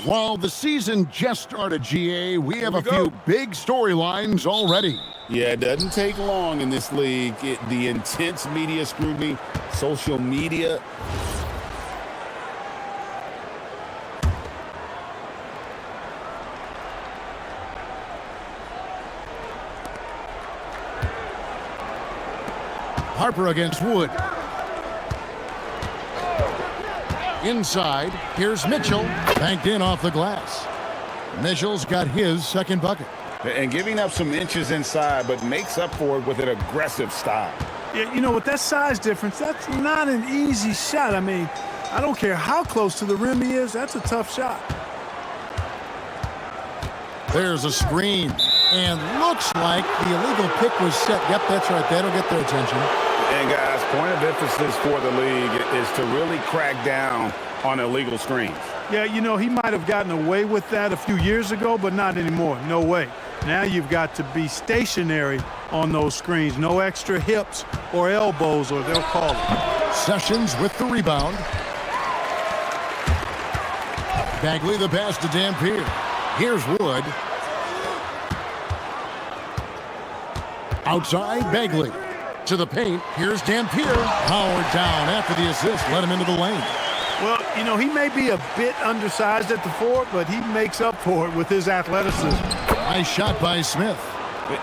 While the season just started, GA, we have a few big storylines already. Yeah, it doesn't take long in this league. The intense media scrutiny, social media. Harper against Wood. Inside, here's Mitchell, banked in off the glass. Mitchell's got his second bucket. And giving up some inches inside, but makes up for it with an aggressive style. Yeah, you know, with that size difference, that's not an easy shot. I mean, I don't care how close to the rim he is, that's a tough shot. There's a screen, and looks like the illegal pick was set. Yep, that's right. That'll get their attention. And, guys, point of emphasis for the league is to really crack down on illegal screens. Yeah, you know, he might have gotten away with that a few years ago, but not anymore. No way. Now you've got to be stationary on those screens. No extra hips or elbows, or they'll call it. Sessions with the rebound. Bagley the pass to Dampier. Here's Wood. Outside, Bagley. To the paint, here's Dampier. Powered down after the assist, let him into the lane. Well, you know, he may be a bit undersized at the four, but he makes up for it with his athleticism. Nice shot by Smith.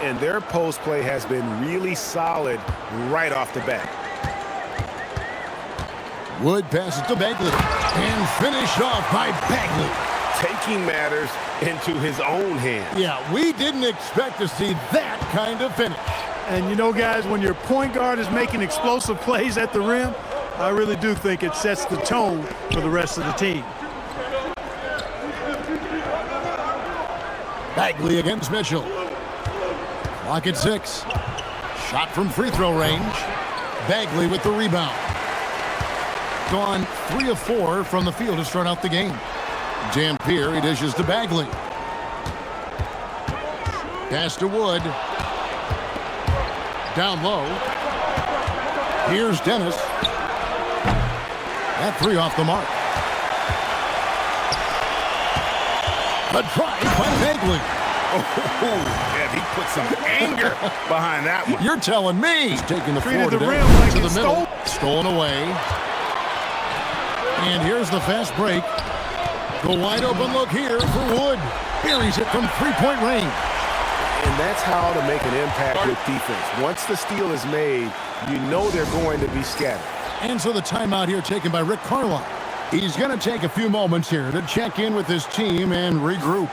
And their post play has been really solid right off the bat. Wood passes to Bagley. And finished off by Bagley. Taking matters into his own hands. Yeah, we didn't expect to see that kind of finish. And you know, guys, when your point guard is making explosive plays at the rim, I really do think it sets the tone for the rest of the team. Bagley against Mitchell. Clock at 6. Shot from free throw range. Bagley with the rebound. Gone 3 of 4 from the field to start out the game. Dampier, he dishes to Bagley. Pass to Wood. Down low. Here's Dennis. That 3 off the mark. The try by Bagley. Oh, yeah, he put some anger behind that one. You're telling me. He's taking the floor to the today. rim like To the middle. stolen. Stolen away. And here's the fast break. The wide open look here for Wood. Buries it from three-point range. And that's how to make an impact with defense. Once the steal is made, you know they're going to be scattered. And so the timeout here taken by Rick Carlisle. He's going to take a few moments here to check in with his team and regroup.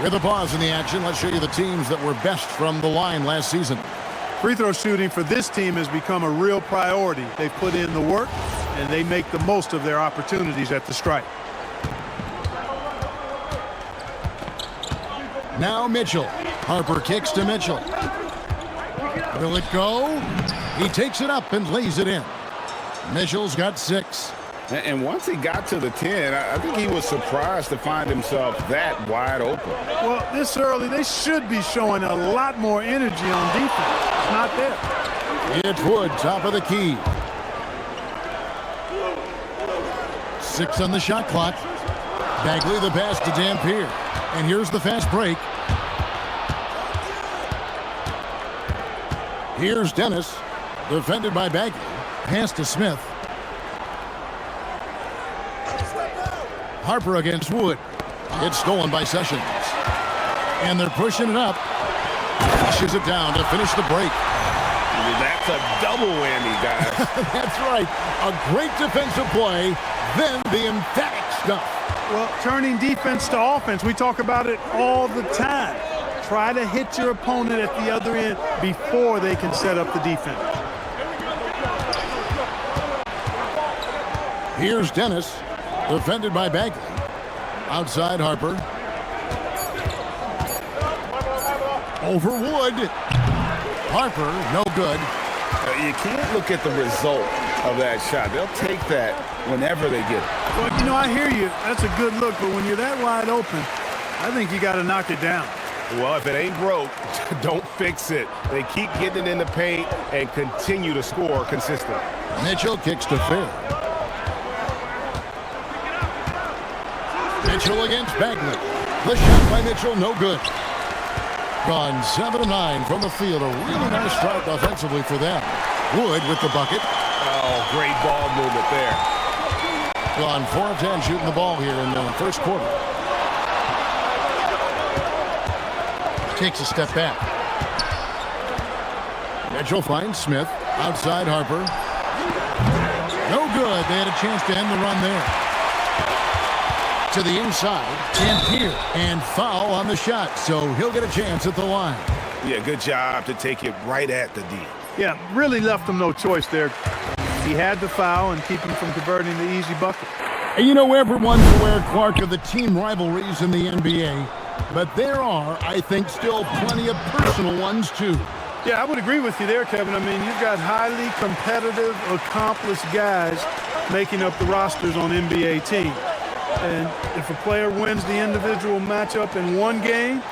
With a pause in the action, let's show you the teams that were best from the line last season. Free throw shooting for this team has become a real priority. They put in the work, and they make the most of their opportunities at the stripe. Now Mitchell. Harper kicks to Mitchell. Will it go? He takes it up and lays it in. Mitchell's got 6. And once he got to the 10, I think he was surprised to find himself that wide open. Well, this early, they should be showing a lot more energy on defense. It's not there. It's Wood, top of the key. 6 on the shot clock. Bagley the pass to Dampier. And here's the fast break. Here's Dennis. Defended by Bagley. Pass to Smith. Harper against Wood. It's stolen by Sessions. And they're pushing it up. Pushes it down to finish the break. That's a double whammy, guys. That's right. A great defensive play, then the emphatic stuff. Well, turning defense to offense, we talk about it all the time. Try to hit your opponent at the other end before they can set up the defense. Here's Dennis, defended by Bagley. Outside Harper. Over Wood. Harper, no good. You can't look at the result of that shot. They'll take that whenever they get it. Well, you know, I hear you. That's a good look, but when you're that wide open, I think you got to knock it down. Well, if it ain't broke, don't fix it. They keep getting it in the paint and continue to score consistently. Mitchell kicks to fair. Mitchell against Bagley. The shot by Mitchell, no good. Gone 7 of 9 from the field. A really nice start offensively for them. Wood with the bucket. Oh, great ball movement there. Gone 4 of 10 shooting the ball here in the first quarter. Takes a step back. Mitchell finds Smith. Outside Harper. No good. They had a chance to end the run there. To the inside. Dampier. And foul on the shot. So he'll get a chance at the line. Yeah, good job to take it right at the D. Yeah, really left him no choice there. He had the foul and keep him from converting the easy bucket. And you know, everyone's aware, Clark, of the team rivalries in the NBA. But there are, I think, still plenty of personal ones, too. Yeah, I would agree with you there, Kevin. I mean, you've got highly competitive, accomplished guys making up the rosters on NBA teams. And if a player wins the individual matchup in one game,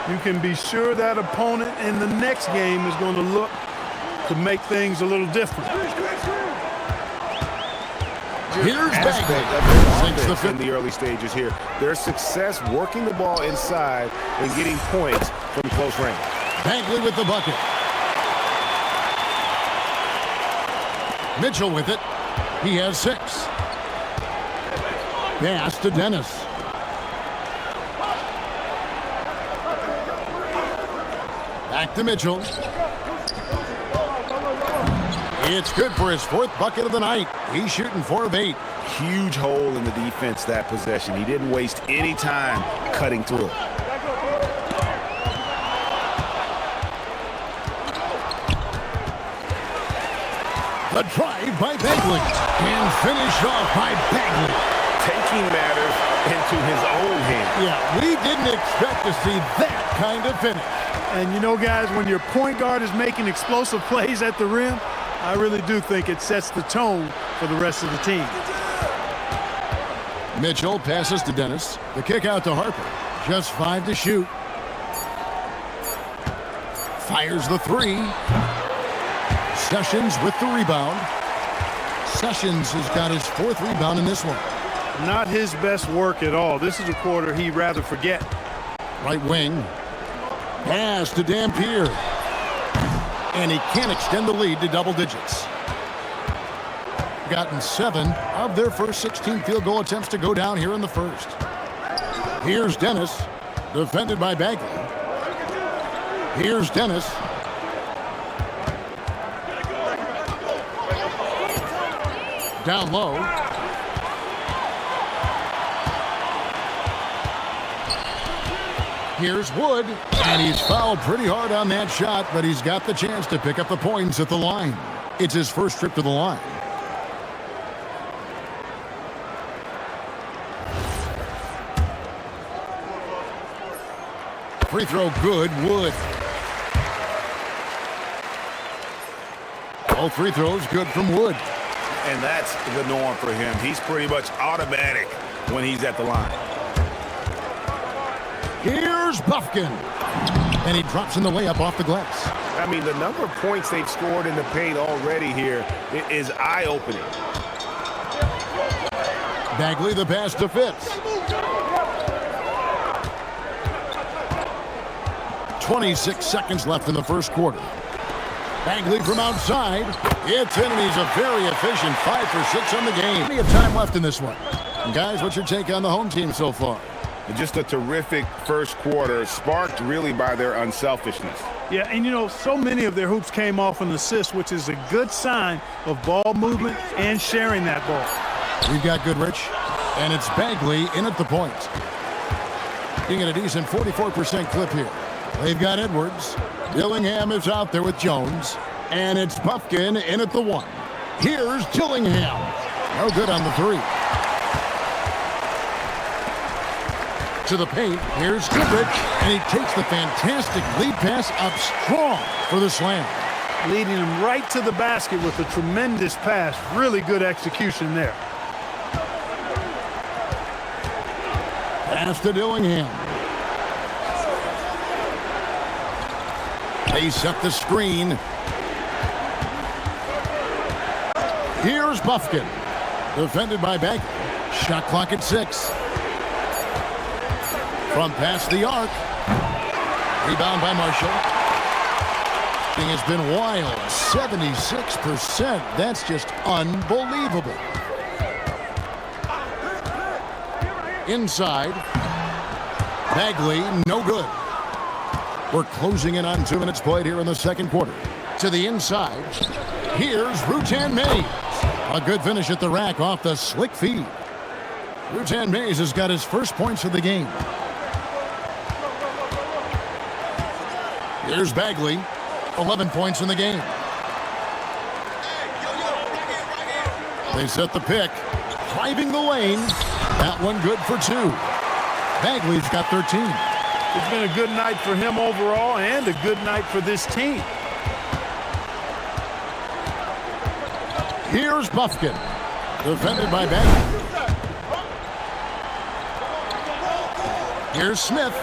you can be sure that opponent in the next game is going to look to make things a little different. Here's Bagley. In the early stages here. Their success working the ball inside and getting points from close range. Bagley with the bucket. Mitchell with it. He has 6. Pass to Dennis. Back to Mitchell. It's good for his 4th bucket of the night. He's shooting 4 of 8. Huge hole in the defense that possession. He didn't waste any time cutting through it. The drive by Bagley. And finished off by Bagley. Taking matters into his own hands. Yeah, we didn't expect to see that kind of finish. And you know, guys, when your point guard is making explosive plays at the rim, I really do think it sets the tone for the rest of the team. Mitchell passes to Dennis. The kick out to Harper. Just 5 to shoot. Fires the 3. Sessions with the rebound. Sessions has got his 4th rebound in this one. Not his best work at all. This is a quarter he'd rather forget. Right wing. Pass to Dampier. And he can't extend the lead to double digits. Gotten 7 of their first 16 field goal attempts to go down here in the first. Here's Dennis, defended by Bagley. Here's Dennis. Down low. Here's Wood, and he's fouled pretty hard on that shot, but he's got the chance to pick up the points at the line. It's his first trip to the line. Free throw good, Wood. All free throws good from Wood. And that's the norm for him. He's pretty much automatic when he's at the line. Here's Buffkin. And he drops in the layup off the glass. I mean, the number of points they've scored in the paint already here is eye-opening. Bagley, the pass to Fitz. 26 seconds left in the first quarter. Bagley from outside. It's in, and he's a very efficient 5 for 6 on the game. Plenty of time left in this one. And guys, what's your take on the home team so far? Just a terrific first quarter, sparked really by their unselfishness. Yeah, and you know, so many of their hoops came off an assist, which is a good sign of ball movement and sharing that ball. We've got Goodrich, and it's Bagley in at the point. Being at a decent 44% clip here. They've got Edwards. Dillingham is out there with Jones. And it's Buffkin in at the 1. Here's Dillingham. No good on the 3. To the paint, here's Goodrich. And he takes the fantastic lead pass up strong for the slam. Leading him right to the basket with a tremendous pass. Really good execution there. Pass to Dillingham. They set the screen. Here's Buffkin. Defended by Bagley. Shot clock at 6. From past the arc. Rebound by Marshall. Has been wild. 76%. That's just unbelievable. Inside. Bagley, no good. We're closing in on 2 minutes played here in the second quarter. To the inside. Here's Rutan Mays. A good finish at the rack off the slick feed. Rutan Mays has got his first points of the game. Here's Bagley. 11 points in the game. They set the pick. Driving the lane. That one good for 2. Bagley's got 13. It's been a good night for him overall and a good night for this team. Here's Bufkin. Defended by Bagley. Here's Smith.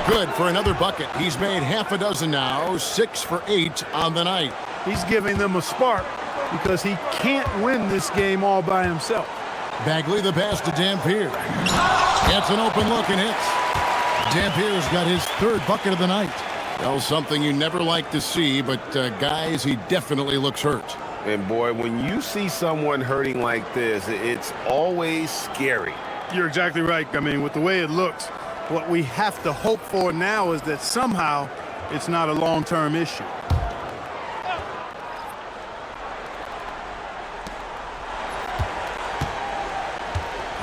Good for another bucket. He's made half a dozen now. 6 for 8 on the night. He's giving them a spark because he can't win this game all by himself. Bagley the pass to Dampier. Gets an open look and hits. Dampier's got his 3rd bucket of the night. Well, something you never like to see, but guys, he definitely looks hurt. And boy, when you see someone hurting like this, it's always scary. You're exactly right. I mean, with the way it looks, what we have to hope for now is that somehow it's not a long-term issue.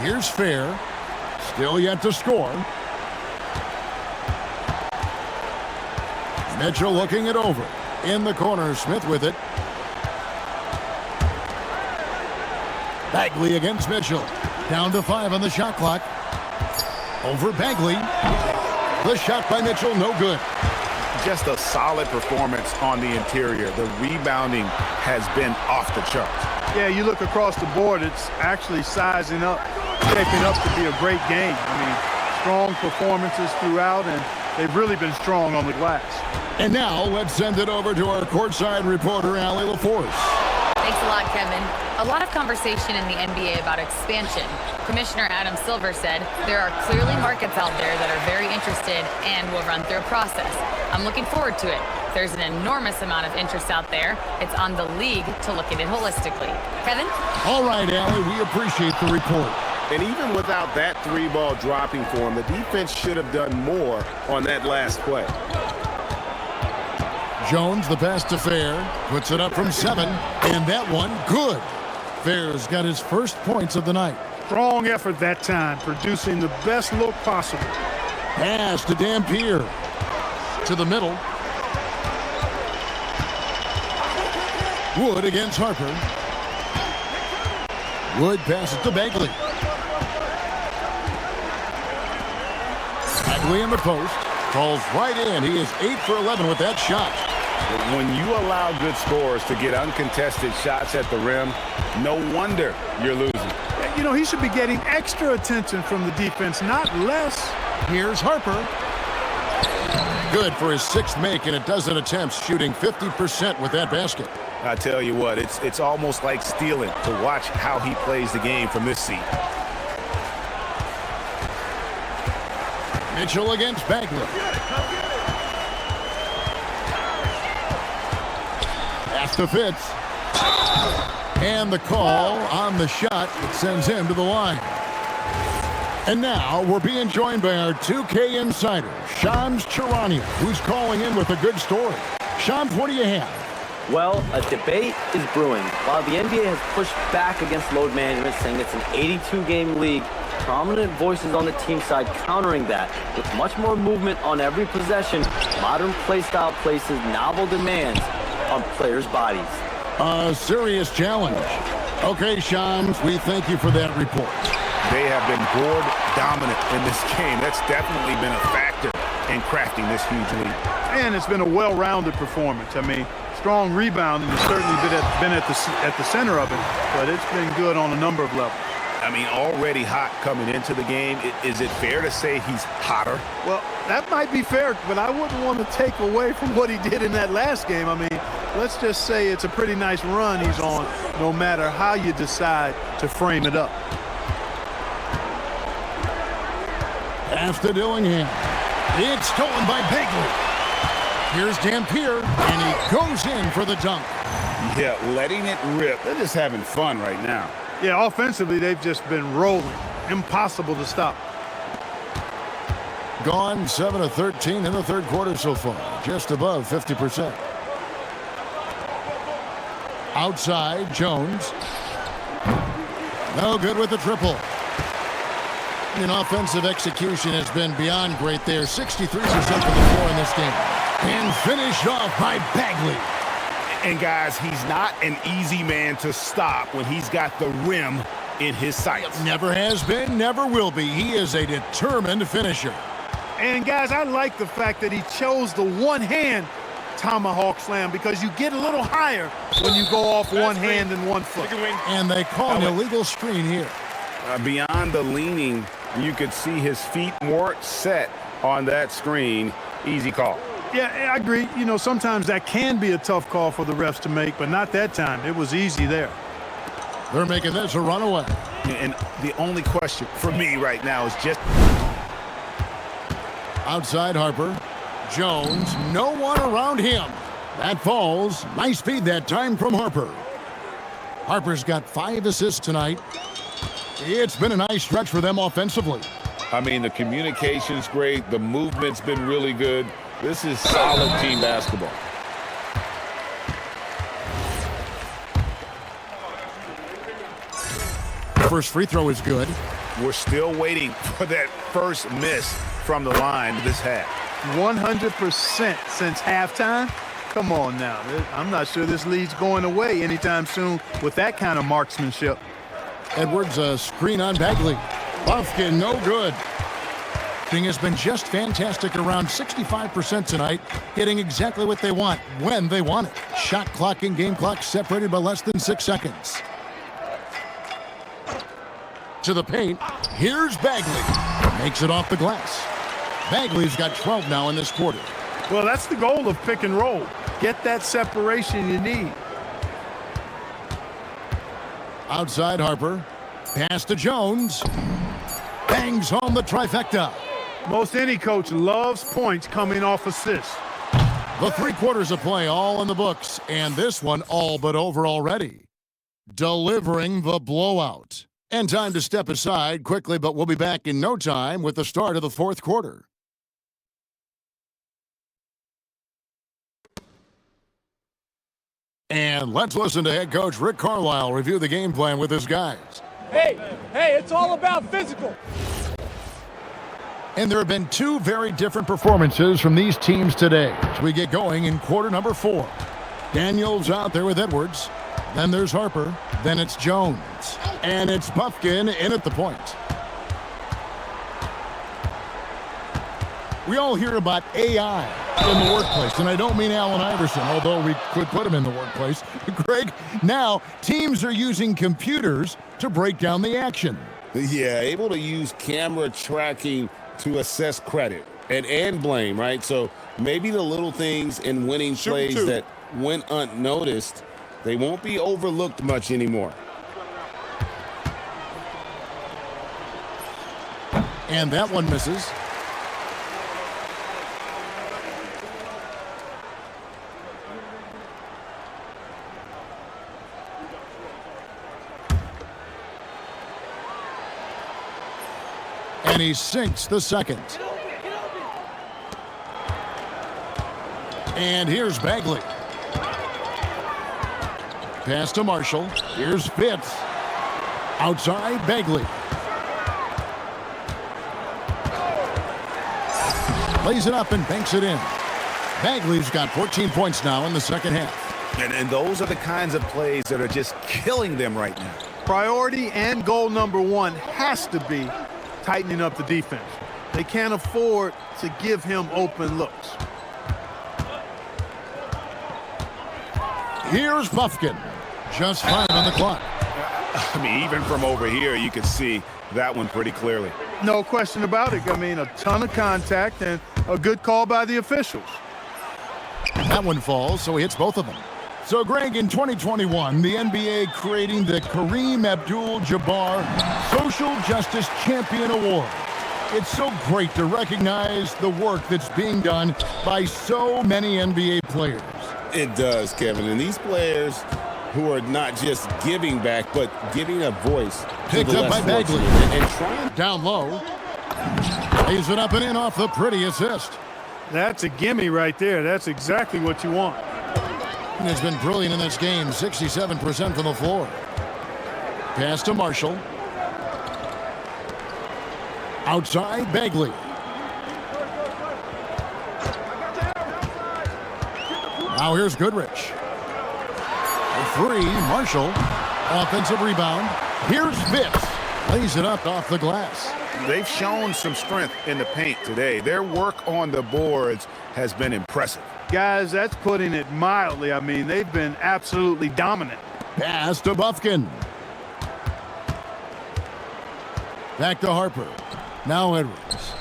Here's Fair. Still yet to score. Mitchell looking it over. In the corner, Smith with it. Bagley against Mitchell. Down to 5 on the shot clock. Over Bagley. The shot by Mitchell, no good. Just a solid performance on the interior. The rebounding has been off the charts. Yeah, you look across the board, it's actually sizing up, shaping up to be a great game. I mean, strong performances throughout, and they've really been strong on the glass. And now, let's send it over to our courtside reporter, Allie LaForce. Thanks a lot, Kevin. A lot of conversation in the NBA about expansion. Commissioner Adam Silver said there are clearly markets out there that are very interested and will run through a process. I'm looking forward to it. There's an enormous amount of interest out there. It's on the league to look at it holistically. Kevin? All right, Allie, we appreciate the report. And even without that 3-ball dropping for him, the defense should have done more on that last play. Jones, the pass to Fair, puts it up from 7, and that one, good. Fair's got his first points of the night. Strong effort that time, producing the best look possible. Pass to Dampier. To the middle. Wood against Harper. Wood passes to Bagley. Bagley in the post. Falls right in. He is 8 for 11 with that shot. When you allow good scorers to get uncontested shots at the rim, no wonder you're losing. You know, he should be getting extra attention from the defense, not less. Here's Harper. Good for his 6th make and a dozen attempts, shooting 50% with that basket. I tell you what, it's almost like stealing to watch how he plays the game from this seat. Mitchell against Bagley. Pass to Fitz. And the call on the shot that sends him to the line. And now we're being joined by our 2K insider, Shams Charania, who's calling in with a good story. Shams, what do you have? Well, a debate is brewing. While the NBA has pushed back against load management, saying it's an 82-game league, prominent voices on the team side countering that with much more movement on every possession. Modern play style places novel demands on players' bodies. A serious challenge. Okay, Shams, we thank you for that report. They have been board dominant in this game. That's definitely been a factor in crafting this huge lead. And it's been a well-rounded performance. I mean, strong rebounding has certainly been at the center of it, but it's been good on a number of levels. I mean, already hot coming into the game. Is it fair to say he's hotter? Well, that might be fair, but I wouldn't want to take away from what he did in that last game. I mean, let's just say it's a pretty nice run he's on, no matter how you decide to frame it up. Pass to Dillingham. It's stolen by Bagley. Here's Dampier, and he goes in for the dunk. Yeah, letting it rip. They're just having fun right now. Yeah, offensively, they've just been rolling. Impossible to stop. Gone 7 of 13 in the third quarter so far, just above 50%. Outside, Jones. No good with the triple. And offensive execution has been beyond great there. 63% from the floor in this game. And finished off by Bagley. And guys, he's not an easy man to stop when he's got the rim in his sights. Never has been, never will be. He is a determined finisher. And guys, I like the fact that he chose the one-hand tomahawk slam because you get a little higher when you go off one hand and one foot. And they call an illegal screen here. Beyond the leaning, you could see his feet more set on that screen. Easy call. Yeah, I agree. You know, sometimes that can be a tough call for the refs to make, but not that time. It was easy there. They're making this a runaway. And the only question for me right now is just... Outside Harper. Jones, no one around him. That falls. Nice feed that time from Harper. Harper's got 5 assists tonight. It's been a nice stretch for them offensively. I mean, the communication's great. The movement's been really good. This is solid team basketball. First free throw is good. We're still waiting for that first miss from the line this half. 100% since halftime. Come on now. I'm not sure this lead's going away anytime soon with that kind of marksmanship. Edwards, a screen on Bagley. Buffkin, no good. Thing has been just fantastic, around 65% tonight, hitting exactly what they want, when they want it. Shot clock and game clock separated by less than 6 seconds. To the paint, here's Bagley. Makes it off the glass. Bagley's got 12 now in this quarter. Well, that's the goal of pick and roll. Get that separation you need. Outside Harper. Pass to Jones. Bangs home the trifecta. Most any coach loves points coming off assists. The 3 quarters of play all in the books, and this one all but over already. Delivering the blowout. And time to step aside quickly, but we'll be back in no time with the start of the 4th quarter. And let's listen to head coach Rick Carlisle review the game plan with his guys. Hey, it's all about physical. And there have been 2 very different performances from these teams today as we get going in quarter number 4. Daniels out there with Edwards. Then there's Harper. Then it's Jones. And it's Buffkin in at the point. We all hear about AI in the workplace, and I don't mean Allen Iverson, although we could put him in the workplace. Greg, now teams are using computers to break down the action. Yeah, able to use camera tracking to assess credit and blame, right? So maybe the little things in winning plays that went unnoticed, they won't be overlooked much anymore. And that one misses. And he sinks the second. And here's Bagley. Pass to Marshall. Here's Fitz. Outside, Bagley. Lays it up and banks it in. Bagley's got 14 points now in the second half. And those are the kinds of plays that are just killing them right now. Priority and goal number 1 has to be tightening up the defense. They can't afford to give him open looks. Here's Buffkin. Just 5 on the clock. I mean, even from over here, you can see that one pretty clearly. No question about it. I mean, a ton of contact and a good call by the officials. That one falls, so he hits both of them. So, Greg, in 2021, the NBA creating the Kareem Abdul-Jabbar Social Justice Champion Award. It's so great to recognize the work that's being done by so many NBA players. It does, Kevin. And these players who are not just giving back, but giving a voice Picked to the up by less Bagley. fortunate and trying. Down low. Lays it up and in off the pretty assist. That's a gimme right there. That's exactly what you want. And has been brilliant in this game. 67% from the floor. Pass to Marshall. Outside, Bagley. Now here's Goodrich. A three, Marshall. Offensive rebound. Here's Fitz. Lays it up off the glass. They've shown some strength in the paint today. Their work on the boards has been impressive. Guys, that's putting it mildly. I mean, they've been absolutely dominant. Pass to Bufkin. Back to Harper. Now Edwards.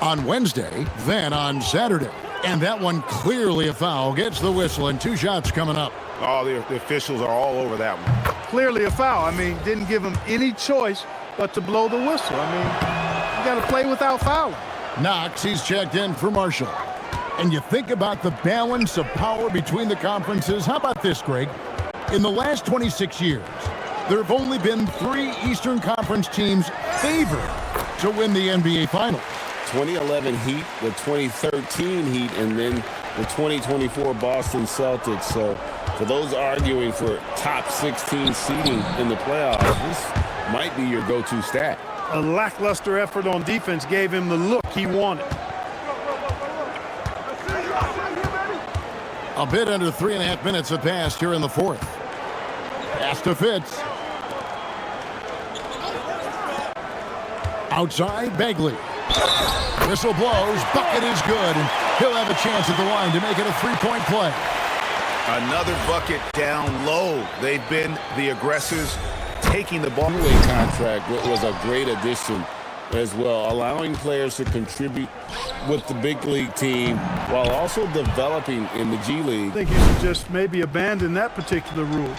On Wednesday, then on Saturday. And that one clearly a foul. Gets the whistle and 2 shots coming up. Oh, the officials are all over that one. Clearly a foul. I mean, didn't give him any choice but to blow the whistle. I mean, you got to play without fouling. Knox, he's checked in for Marshall. And you think about the balance of power between the conferences. How about this, Greg? In the last 26 years, there have only been 3 Eastern Conference teams favored to win the NBA Finals. 2011 Heat, the 2013 Heat, and then the 2024 Boston Celtics. So for those arguing for top 16 seeding in the playoffs, this might be your go-to stat. A lackluster effort on defense gave him the look he wanted. A bit under 3.5 minutes have passed here in the fourth. Pass to Fitz. Outside, Bagley. Whistle blows. Bucket is good. And he'll have a chance at the line to make it a 3-point play. Another bucket down low. They've been the aggressors taking the ball. Two-way contract was a great addition as well, allowing players to contribute with the big league team while also developing in the G League. I think you should just maybe abandon that particular rule.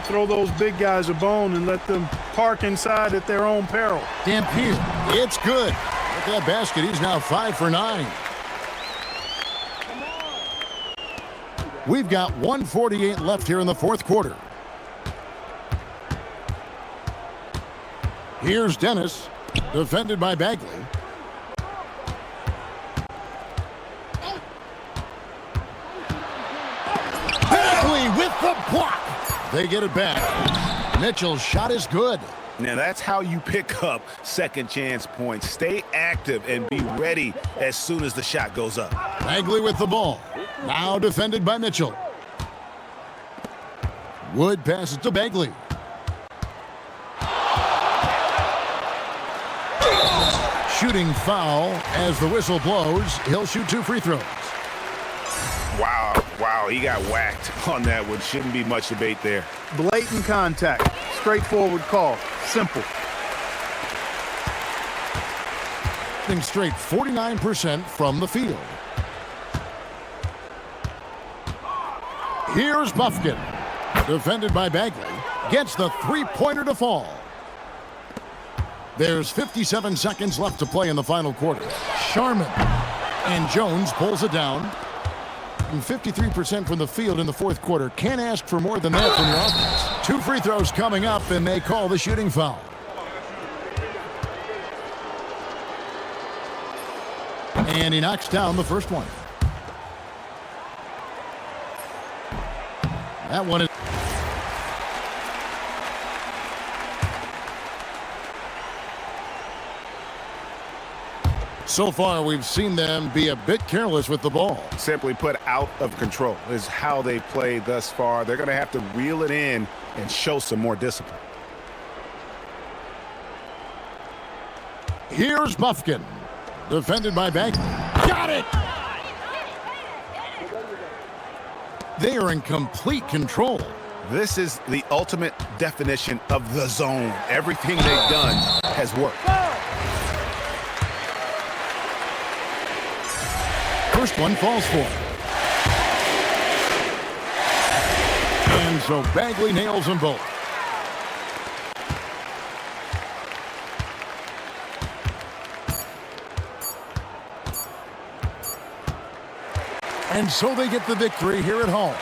Throw those big guys a bone and let them park inside at their own peril. Dampier, it's good. At that basket, he's now 5 for 9. We've got 1:48 left here in the fourth quarter. Here's Dennis, defended by Bagley. Bagley with the block. They get it back. Mitchell's shot is good. Now that's how you pick up second chance points. Stay active and be ready as soon as the shot goes up. Bagley with the ball. Now defended by Mitchell. Wood passes to Bagley. Shooting foul as the whistle blows. He'll shoot 2 free throws. Wow, he got whacked on that one. Shouldn't be much debate there. Blatant contact. Straightforward call. Simple. Shooting straight 49% from the field. Here's Bufkin. Defended by Bagley. Gets the 3-pointer to fall. There's 57 seconds left to play in the final quarter. Sharman and Jones pulls it down. And 53% from the field in the fourth quarter. Can't ask for more than that from your offense. 2 free throws coming up, and they call the shooting foul. And he knocks down the first one. That one is... So far, we've seen them be a bit careless with the ball. Simply put, out of control is how they played thus far. They're going to have to reel it in and show some more discipline. Here's Bufkin. Defended by Bagley. Got it! They are in complete control. This is the ultimate definition of the zone. Everything they've done has worked. First one falls for him. And so Bagley nails them both. And so they get the victory here at home.